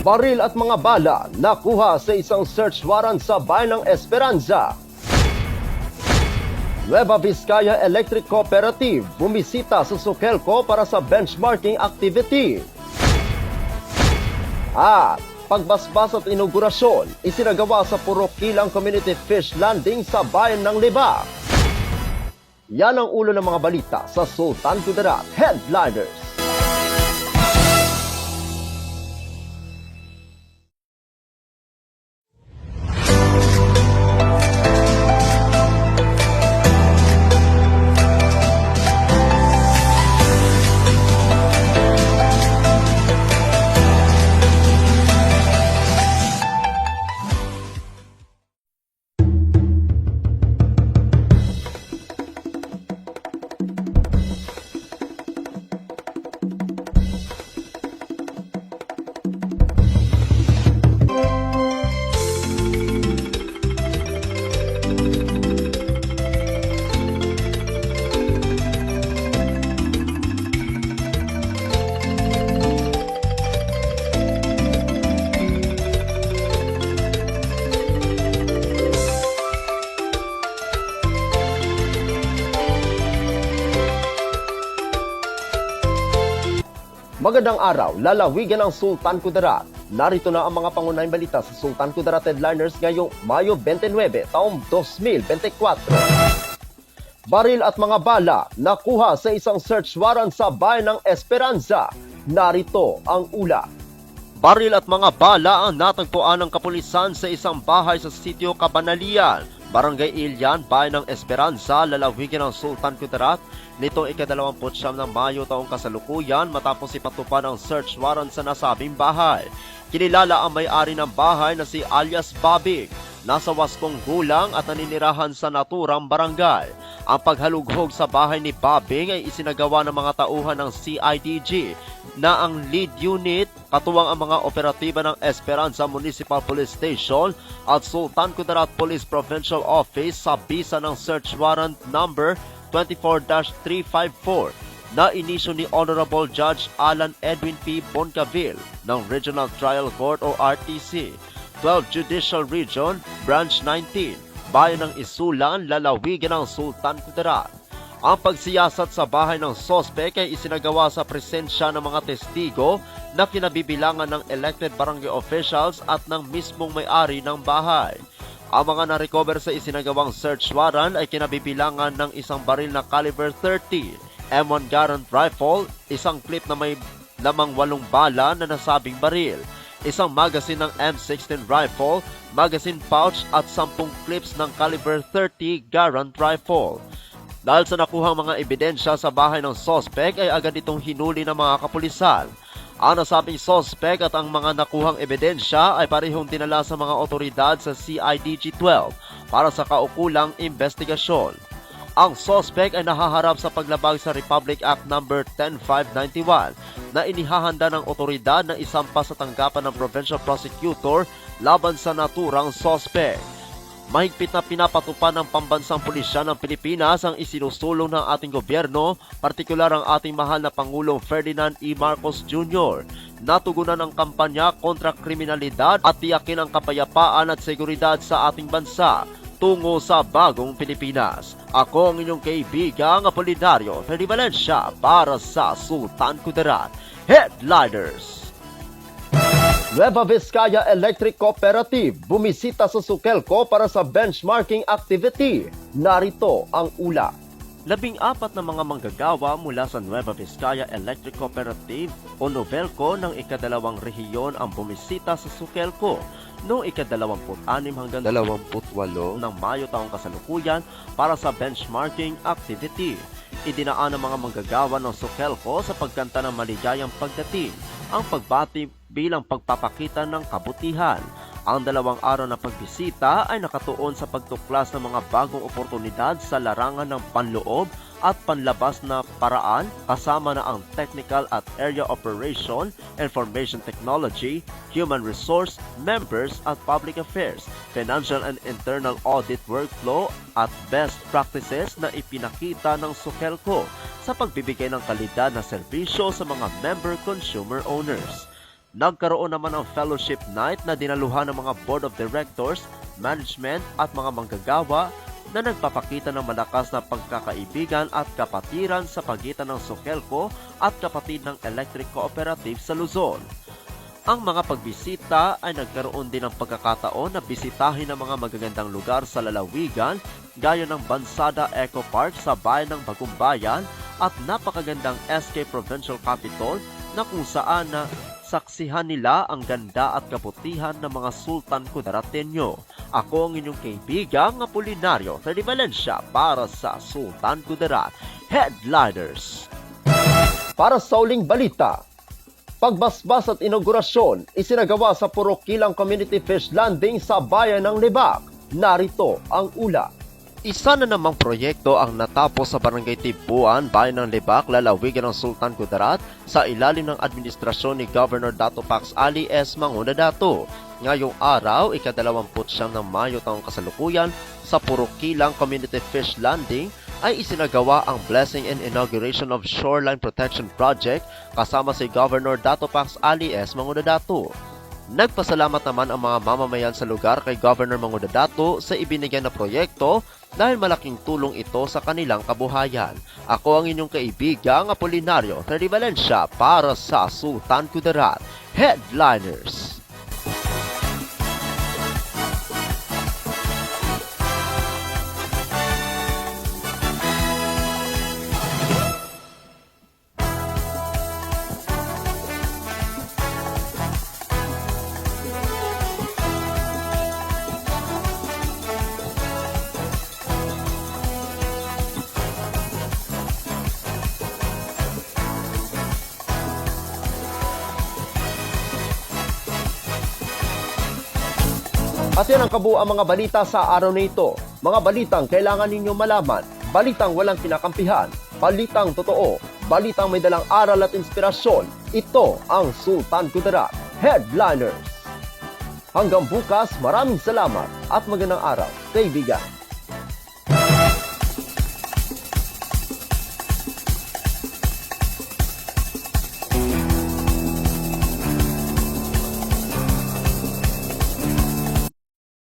Baril at mga bala nakuha sa isang search warrant sa bayan ng Esperanza. Nueva Vizcaya Electric Cooperative bumisita sa Sukelco para sa benchmarking activity. At pagbasbas at inaugurasyon isinagawa sa Purok Kilang Community Fish Landing sa bayan ng Libak. Yan ang ulo ng mga balita sa Sultan Kudarat Headliners. Magandang araw, lalawigan ng Sultan Kudarat. Narito na ang mga pangunahing balita sa Sultan Kudarat Headliners ngayong Mayo 29, taong 2024. Baril at mga bala nakuha sa isang search warrant sa bayan ng Esperanza. Narito ang ula. Baril at mga bala ang natagpuan ng kapulisan sa isang bahay sa sitio Cabanalian, Barangay Ilian, bayan ng Esperanza, lalawigan ng Sultan Kudarat, nitong ika-29 ng Mayo taong kasalukuyan matapos ipatupad ang search warrant sa nasabing bahay. Kinilala ang may-ari ng bahay na si alias Babig, nasa 80 gulang at naninirahan sa naturang barangay. Ang paghalughog sa bahay ni Babig ay isinagawa ng mga tauhan ng CIDG na ang lead unit, katuwang ang mga operatiba ng Esperanza Municipal Police Station at Sultan Kudarat Police Provincial Office sa bisa ng search warrant number 24-354 na inisyo ni Honorable Judge Alan Edwin P. Boncavil ng Regional Trial Court o RTC, 12 Judicial Region, Branch 19, bayan ng Isulan, lalawigan ng Sultan Kudarat. Ang pagsiyasat sa bahay ng sospek ay isinagawa sa presensya ng mga testigo na kinabibilangan ng elected barangay officials at ng mismong may-ari ng bahay. Ang mga na-recover sa isinagawang search warrant ay kinabibilangan ng isang baril na caliber 30, M1 Garand rifle, isang clip na may lamang 8 bala na nasabing baril, isang magazine ng M16 rifle, magazine pouch at 10 clips ng caliber 30 Garand rifle. Dahil sa nakuhang mga ebidensya sa bahay ng sospek ay agad itong hinuli ng mga kapulisan. Ang nasabing sospek at ang mga nakuhang ebidensya ay parehong dinala sa mga otoridad sa CIDG-12 para sa kaukulang investigasyon. Ang sospek ay nahaharap sa paglabag sa Republic Act No. 10591 na inihahanda ng otoridad na isampa sa tanggapan ng Provincial Prosecutor laban sa naturang sospek. Mahigpit na pinapatupad ng pambansang pulisya ng Pilipinas ang isinusulong ng ating gobyerno, partikular ang ating mahal na Pangulong Ferdinand E. Marcos Jr. Natugunan ang kampanya kontra kriminalidad at tiyakin ang kapayapaan at seguridad sa ating bansa tungo sa bagong Pilipinas. Ako ang inyong kaibigang Apolinario Ferdinand Valencia para sa Sultan Kudarat Headliners. Nueva Vizcaya Electric Cooperative bumisita sa Sukelco para sa benchmarking activity. Narito ang ula. 14 na mga manggagawa mula sa Nueva Vizcaya Electric Cooperative o Novelco ng ika-2 rehiyon ang bumisita sa Sukelco noong ika-26 hanggang 28 ng Mayo taong kasalukuyan para sa benchmarking activity. Idinaan ng mga manggagawa ng Sukelco sa pagkanta ng maligayang pagdating, ang pagbati bilang pagpapakita ng kabutihan. Ang 2 araw na pagbisita ay nakatuon sa pagtuklas ng mga bagong oportunidad sa larangan ng panloob at panlabas na paraan kasama na ang technical at area operation, information technology, human resource, members at public affairs, financial and internal audit workflow at best practices na ipinakita ng Sukelco sa pagbibigay ng kalidad na serbisyo sa mga member consumer owners. Nagkaroon naman ng fellowship night na dinaluhan ng mga board of directors, management at mga manggagawa na nagpapakita ng malakas na pagkakaibigan at kapatiran sa pagitan ng Socelco at kapatid ng Electric Cooperative sa Luzon. Ang mga pagbisita ay nagkaroon din ng pagkakataon na bisitahin ang mga magagandang lugar sa lalawigan gaya ng Bansada Eco Park sa bayan ng Bagumbayan at napakagandang SK Provincial Capitol na kung saan na saksihan nila ang ganda at kaputihan ng mga Sultan Kudarateño. Ako ang inyong kaibigang Apolinario Freddy Valencia para sa Sultan Kudarat Headliners. Para sa uling balita, pagbasbas at inaugurasyon isinagawa sa Purok Kilang Community Fish Landing sa bayan ng Libak. Narito ang ula. Isa na namang proyekto ang natapos sa Barangay Tibuan, bayan ng Libak, lalawigan ng Sultan Kudarat sa ilalim ng administrasyon ni Governor Dato Pax Ali S. Manguna Dato. Ngayong araw, ika-29 ng Mayo taong kasalukuyan, sa Purok Kilang Community Fish Landing ay isinagawa ang Blessing and Inauguration of Shoreline Protection Project kasama si Governor Dato Pax Ali S. Manguna Dato. Nagpasalamat naman ang mga mamamayan sa lugar kay Governor Manguna Dato sa ibinigay na proyekto dahil malaking tulong ito sa kanilang kabuhayan. Ako ang inyong kaibigang Apolinario Freddy Valencia para sa Sultan Kudarat Headliners. At yan ang kabuuan mga balita sa araw na ito. Mga balitang kailangan ninyo malaman, balitang walang kinakampihan, balitang totoo, balitang may dalang aral at inspirasyon. Ito ang Sultan Kudarat Headliners. Hanggang bukas, maraming salamat at magandang araw, kaibigan.